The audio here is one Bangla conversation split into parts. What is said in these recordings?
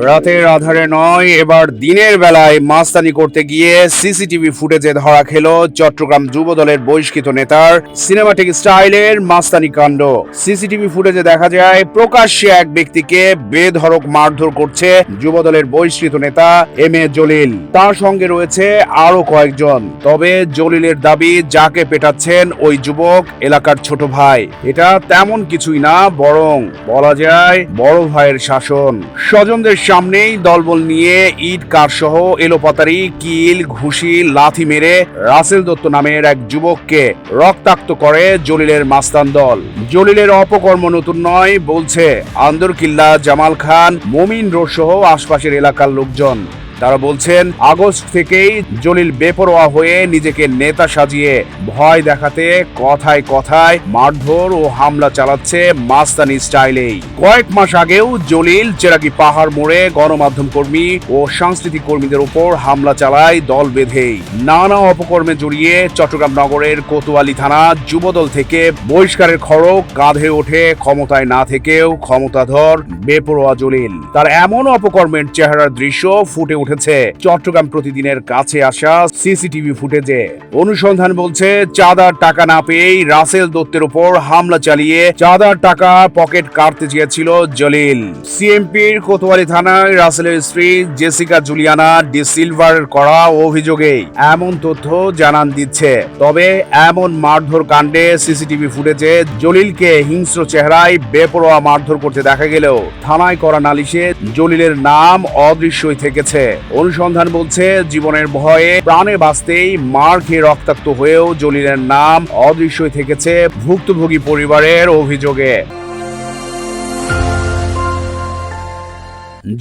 রাতের আধারে নয়, এবার দিনের বেলায় মাস্তানি করতে গিয়ে সিসিটিভি ফুটেজে ধরা খেল চট্টগ্রাম যুবদলের বহিষ্কৃত নেতার সিনেমাটিক স্টাইলের মাস্তানি কাণ্ড। সিসিটিভি ফুটেজে দেখা যায় প্রকাশ্যে এক ব্যক্তিকে বেধড়ক মারধর করছে যুবদলের বহিষ্কৃত নেতা এম এ জলিল। তার সঙ্গে রয়েছে আরো কয়েকজন। তবে জলিলের দাবি, যাকে পেটাচ্ছেন ওই যুবক এলাকার ছোট ভাই। এটা তেমন কিছুই না, বরং বলা যায় বড় ভাইয়ের শাসন। স্বজনদের সামনেই দলবল নিয়ে ইট কাঠ সহ এলোপাতারি কিল ঘুষি লাথি মেরে রাসেল দত্ত নামের এক যুবককে রক্তাক্ত করে জলিলের মাস্তান দল। জলিলের অপকর্ম নতুন নয়, বলছে আন্দরকিল্লা, জামাল খান, মমিন রোড সহ আশপাশের এলাকার লোকজন। তারা বলছেন আগস্ট থেকেই জলিল বেপরোয়া হয়ে নিজেকে নেতা সাজিয়ে ভয় দেখাতে কথায় কথায় মারধর ও হামলা চালাচ্ছে মাস্তানি স্টাইলেই। কয়েক মাস আগেও জলিল চেরাগি পাহাড় মোড়ে গণমাধ্যম কর্মী ও সাংস্কৃতিক কর্মীদের উপর হামলা চালায় দল বেঁধেই। নানা অপকর্মে জড়িয়ে চট্টগ্রাম নগরের কোতোয়ালি থানা যুবদল থেকে বহিষ্কারের খড়গ কাঁধে ওঠে ক্ষমতায় না থেকেও ক্ষমতাধর বেপরোয়া জলিল। তার এমন অপকর্মের চেহারার দৃশ্য ফুটে উঠেছে চট্টগ্রাম প্রতিদিনের কাছে আসা সিসিটিভি ফুটেজে। অনুসন্ধান বলছে, চাঁদার টাকা না পেয়েই রাসেল দত্তের উপর হামলা চালিয়ে চাঁদার টাকা পকেট কাটতে চেয়েছিল জলিল। সিএমপির কোতোয়ালি থানায় রাসেলের স্ত্রী জেসিকা জুলিয়ানা ডি সিলভার করা অভিযোগে এমন তথ্য জানান দিচ্ছে। তবে এমন মারধর কাণ্ডে সিসিটিভি ফুটেজে জলিলকে হিংস্র চেহারায় বেপরোয়া মারধর করতে দেখা গেলেও থানায় করা নালিশে জলিলের নাম অদৃশ্যই থেকেছে। অনুসন্ধান বলছে, জীবনের ভয়ে প্রাণে বাঁচতেই মার খেয়ে রক্তাক্ত হয়েও জলিলের নাম অদৃশ্যই থেকেছে ভুক্তভোগী পরিবারের অভিযোগে।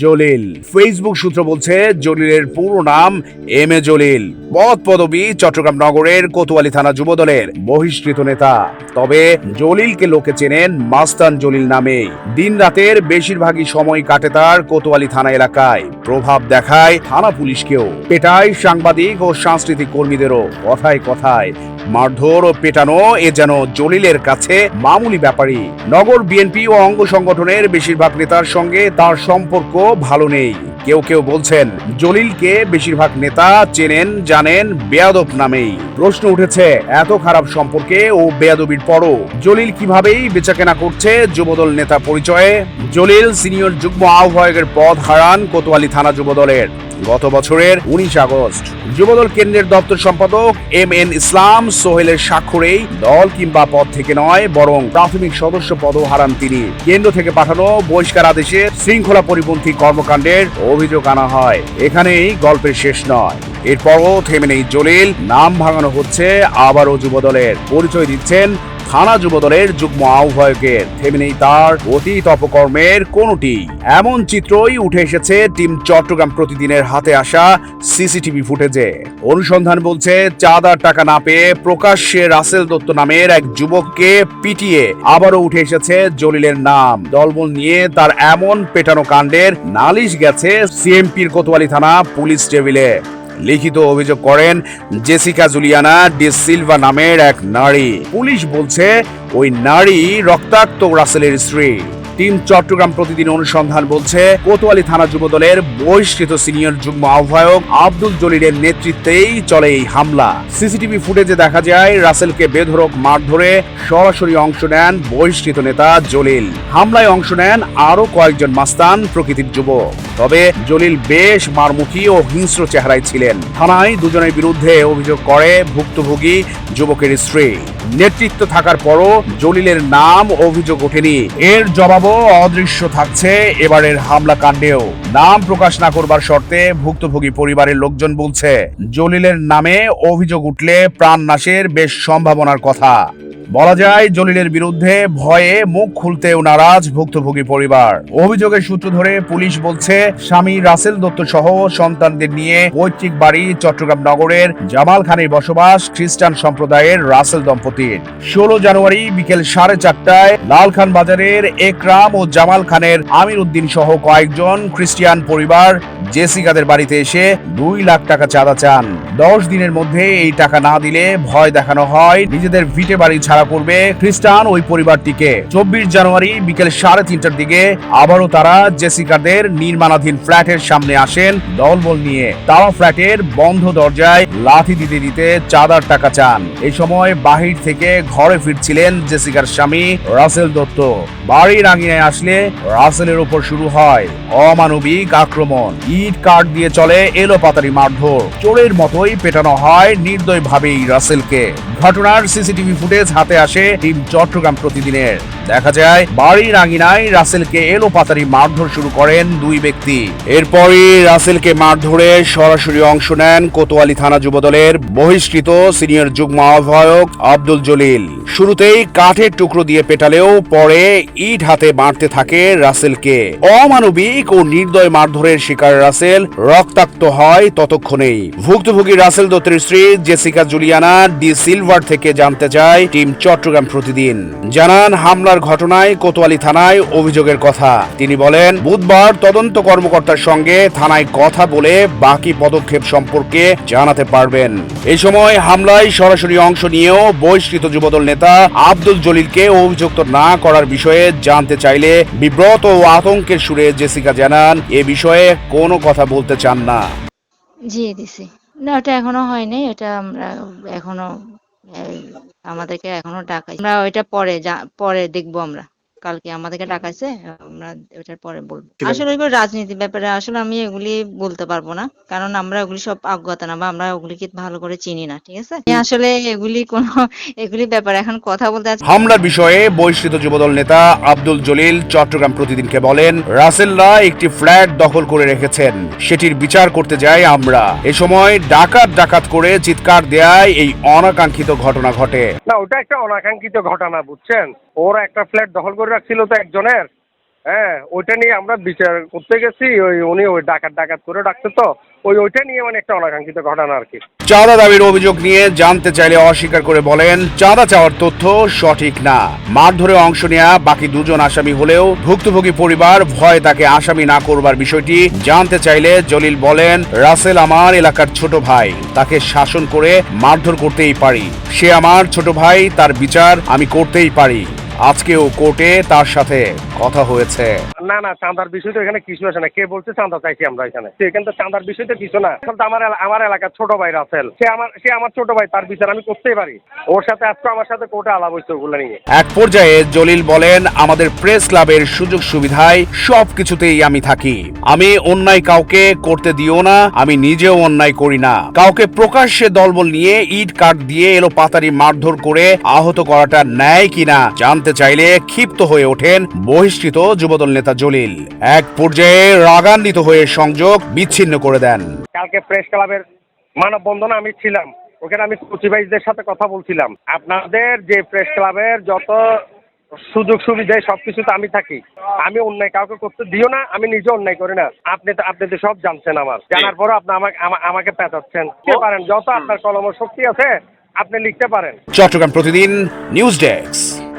জলিল ফেসবুক সূত্র বলছে, জলিলের পুরো নাম এম এ জলিল, পদ পদবী চট্টগ্রাম নগরের কোতোয়ালি থানা যুবদলের বহিষ্কৃত নেতা। তবে জলিলকে লোকে চেনেন মাস্তান জলিল নামে। দিন রাতের বেশিরভাগই সময় কাটে তার কোতোয়ালি থানা এলাকায়। প্রভাব দেখায় থানা পুলিশকেও, পেটায় সাংবাদিক ও সাংস্কৃতিক কর্মীদেরও। কথায় কথায় মারধর ও পেটানো এ যেন জলিলের কাছে মামুলি ব্যাপারই। নগর বিএনপি ও অঙ্গ সংগঠনের বেশিরভাগ নেতার সঙ্গে তার সম্পর্ক ভালো নেই। কেউ কেউ বলছেন, জলিলকে বেশিরভাগ নেতা চেনেন জানেন বেয়াদব নামেই। প্রশ্ন উঠেছে, এত খারাপ সম্পর্কে ও বেয়াদবির পরও জলিল কিভাবেই বেচাকেনা করছে যুবদল নেতা পরিচয়ে। জলিল সিনিয়র যুগ্ম আহ্বায়কের পদ হারান কোতোয়ালি থানা যুবদলের গত বছরের 19 আগস্ট। যুবদল কেন্দ্রের দপ্তর সম্পাদক এম এন ইসলাম সোহেলের স্বাক্ষরেই দল কিংবা পদ থেকে নয়, বরং প্রাথমিক সদস্য পদও হারান তিনি। কেন্দ্র থেকে পাঠানো বহিষ্কার আদেশে শৃঙ্খলা পরিপন্থী কর্মকাণ্ডের অভিযোগ আনা হয়। এখানেই গল্পের শেষ নয়। এরপরও থেমে নেই জলিল। নাম ভাঙানো হচ্ছে আবারও যুবদলের। পরিচয় দিচ্ছেন থানা যুবদলের যুগ্ম আহ্বায়কের। থেমে নেই তার অতীত অপকর্মের কোনটি। এমন চিত্রই উঠে এসেছে টিম চট্টগ্রাম প্রতিদিনের হাতে আসা সিসিটিভি ফুটেজে। অনুসন্ধান বলছে, চাঁদার টাকা না পেয়ে প্রকাশ্যে রাসেল দত্ত নামের এক যুবককে পিটিয়ে আবারও উঠে এসেছে জলিলের নাম। দলবল নিয়ে তার এমন পেটানো কাণ্ডের নালিশ গেছে সিএমপির কোতোয়ালি থানা পুলিশ টেবিলে। লিখিত অভিযোগ করেন জেসিকা জুলিয়ানা ডি সিলভা নামের এক নারী। পুলিশ বলছে, ওই নারী রক্তাক্ত রাসেলের স্ত্রী। টিম চট্টগ্রাম প্রতিদিন অনুসন্ধান বলছে, কোতোয়ালি থানা যুবদলের বহিষ্কৃত সিনিয়র যুগ্ম আহ্বায়ক আব্দুল জলিলের নেতৃত্বেই চলে এই হামলা। সিসিটিভি ফুটেজে দেখা যায় রাসেলকে বেধড়ক মারধরে সরাসরি অংশ নেন বহিষ্কৃত নেতা জলিল। হামলায় অংশ নেন আরো কয়েকজন মাস্তান প্রকৃতির যুবক। তবে জলিল বেশ মারমুখী ও হিংস্র চেহারায় ছিলেন। থানায় দুজনের বিরুদ্ধে অভিযোগ করে ভুক্তভোগী যুবকের স্ত্রী। নেতৃত্ব থাকার পরও জলিলের নাম অভিযোগ ওঠেনি। এর জবাবও অদৃশ্য থাকছে এবারের হামলা কাণ্ডেও। নাম প্রকাশ না করবার শর্তে ভুক্তভোগী পরিবারের লোকজন বলছে, জলিলের নামে অভিযোগ উঠলে প্রাণ নাশের বেশ সম্ভাবনার কথা। বলা যায়, জলিলের বিরুদ্ধে ভয়ে মুখ খুলতেও নারাজ ভুক্তভোগী পরিবার। অভিযোগের সূত্র ধরে পুলিশ বলছে, স্বামী রাসেল দত্ত সহ সন্তানদের নিয়ে পৈতৃক বাড়ি চট্টগ্রাম নগরের জামাল খানের বসবাস খ্রিস্টান সম্প্রদায়ের রাসেল দম্পতির। 16 জানুয়ারি বিকেল 4:30টায় লালখান বাজারের একরাম ও জামাল খানের আমির উদ্দিন সহ কয়েকজন খ্রিস্টিয়ান পরিবার জেসিকাদের বাড়িতে এসে 2 লাখ টাকা চাঁদা চান। 10 দিনের মধ্যে এই টাকা না দিলে ভয় দেখানো হয়, নিজেদের ভিটে বাড়ি ছাড়া করবে খ্রিস্টান ওই পরিবারটিকে। 24 জানুয়ারি বিকেল 3:30টার দিকে আবারও তারা জেসিকাদের নির্মাণাধীন ফ্ল্যাটের সামনে আসেন দলবল নিয়ে। তারা ফ্ল্যাটের বন্ধ দরজায় লাথি দিতে দিতে চাঁদার টাকা চান। এই সময় বাহির থেকে ঘরে ফিরছিলেন জেসিকার স্বামী রাসেল দত্ত। বাড়ির আঙিনায় আসলে রাসেলের উপর শুরু হয় অমানবিক আক্রমণ। ইট কাঠ দিয়ে চলে এলোপাতাড়ি মারধর। চোরের মতোই পেটানো হয় নির্দয়ভাবেই রাসেলকে। ঘটনার সিসিটিভি ফুটেজ হাতে আসে টিম চট্টগ্রাম প্রতিদিনের। দেখা যায় বাড়ির আঙিনায় রাসেলকে এলোপাতাড়ি মারধর শুরু করেন দুই ব্যক্তি। এরপরই রাসেলকে মারধরে সরাসরি অংশ নেন কোতোয়ালি থানা যুবদলের বহিষ্কৃত সিনিয়র যুগ্ম আহ্বায়ক আব্দুল জলিল। শুরুতেই কাঠের টুকরো দিয়ে পেটালেও পরে ইট হাতে মারতে থাকে রাসেলকে। অমানবিক ও নির্দয় মারধরের শিকার রাসেল রক্তাক্ত হয় ততক্ষণেই। ভুক্তভোগী রাসেল দত্তের স্ত্রী জেসিকা জুলিয়ানা ডি সিলভার থেকে জানতে চায় টিম চট্টগ্রাম প্রতিদিন। জানান হামলার ঘটনায় কোতোয়ালি থানায় অভিযোগের কথা। তিনি বলেন, বুধবার তদন্ত কর্মকর্তার সঙ্গে থানায় কথা বলে বাকি পদক্ষেপ সম্পর্কে জানাতে পারবেন। এই সময় হামলায় সরাসরি অংশ নিয়েও বহিষ্কৃত যুবদল নেতা আব্দুল জলিলকে অভিযুক্ত না করার বিষয়ে জানতে চাইলে বিব্রত ও আতঙ্কের সুরে জেসিকা জানান এ বিষয়ে কোনো কথা বলতে চান না। জি দিছি। না, ওটা এখনো হয়নি। এটা আমরা এখনো আমাদেরকে এখনো ডাকাই। আমরা ওইটা পরে দেখবো আমরা। কালকে আমাদেরকে ডাকাইছে, আমরা ওইটার পরে বলবো। আসলে এগুলো রাজনীতির ব্যাপারে আসলে আমি এগুলি বলতে পারবো না, কারণ আমরা ওগুলি সব অজ্ঞাত না বা আমরা ওগুলিকে ভালো করে চিনি না, ঠিক আছে? আমি আসলে এগুলি ব্যাপারে এখন কথা বলতে হামলার বিষয়ে বহিষ্কৃত যুবদল নেতা আব্দুল জলিল চট্টগ্রাম প্রতিদিনকে বলেন, রাসেলরা একটি ফ্ল্যাট দখল করে রেখেছেন, সেটির বিচার করতে যাই আমরা। এ সময় ডাকাত করে চিৎকার দেয়ায় এই অনাকাঙ্ক্ষিত ঘটনা ঘটে। না, ওটা একটা অনাকাঙ্ক্ষিত ঘটনা, বুঝছেন? ওরা একটা ফ্ল্যাট দখল করে রাখছিল তো একজনের। হ্যাঁ, ওইটা নিয়ে আমরা বিচার করতে গেছি। উনি ওই ডাকাত করে ডাকছে তো ওইটা নিয়ে মানে একটা অনাকাঙ্ক্ষিত ঘটনা আর কি। চাঁদা দাবির অভিযোগ নিয়ে জানতে চাইলে অস্বীকার করে বলেন, চাঁদা চাওয়ার তথ্য সঠিক না। মারধরে অংশ নেওয়া বাকি দুজন আসামি হলেও ভুক্তভোগী পরিবার ভয় তাকে আসামি না করবার বিষয়টি জানতে চাইলে জলিল বলেন, রাসেল আমার এলাকার ছোট ভাই, তাকে শাসন করে মারধর করতেই পারি। সে আমার ছোট ভাই, তার বিচার আমি করতেই পারি। আজকেও কোর্টে তার সাথে কথা হয়েছে। না, চাঁদার বিষয় তো এখানে কিছু আসে না। কে বলছে চাঁদা চাইছি আমরা এখানে? এখানে তো চাঁদার বিষয় তো কিছু না। আমার এলাকার ছোট ভাই রাসেল, সে আমার ছোট ভাই, তার বিচার আমি করতেই পারি। ওর সাথে আজকে আমার সাথে কোর্টে আলাপ হয়েছে ওগুলো নিয়ে। এক পর্যায়ে জলিল বলেন, আমাদের প্রেস ক্লাবের সুযোগ সুবিধায় সবকিছুতেই আমি থাকি। আমি অন্যায় কাউকে করতে দিও না, আমি নিজেও অন্যায় করি না। কাউকে প্রকাশ্যে দলবল নিয়ে ইট কাঠ দিয়ে এলোপাতাড়ি মারধর করে আহত করাটা ন্যায় কিনা জানতে চাইলে ক্ষিপ্ত হয়ে ওঠেন বহিষ্কৃত যুবদল নেতা জলিল। এক পর্যায়ে রাগান্বিত হয়ে সংযোগ বিচ্ছিন্ন করে দেন। কালকে প্রেস ক্লাবের মানববন্ধনে আমি ছিলাম, ওখানে আমি কোচিভাইজদের সাথে কথা বলছিলাম। আপনাদের যে প্রেস ক্লাবের যত সুযোগ সুবিধায় সবকিছুতে আমি থাকি। আমি অন্যায় কাউকে করতে দিও না, আমি নিজে অন্যায় করি না। আপনি তো সব জানছেন। আমার জানার পরে আপনি আমাকে পেঁচাচ্ছেন। লিখতে পারেন, যত আপনার কলম শক্তি আছে আপনি লিখতে পারেন। চট্টগ্রাম প্রতিদিন নিউজ ডেস্ক।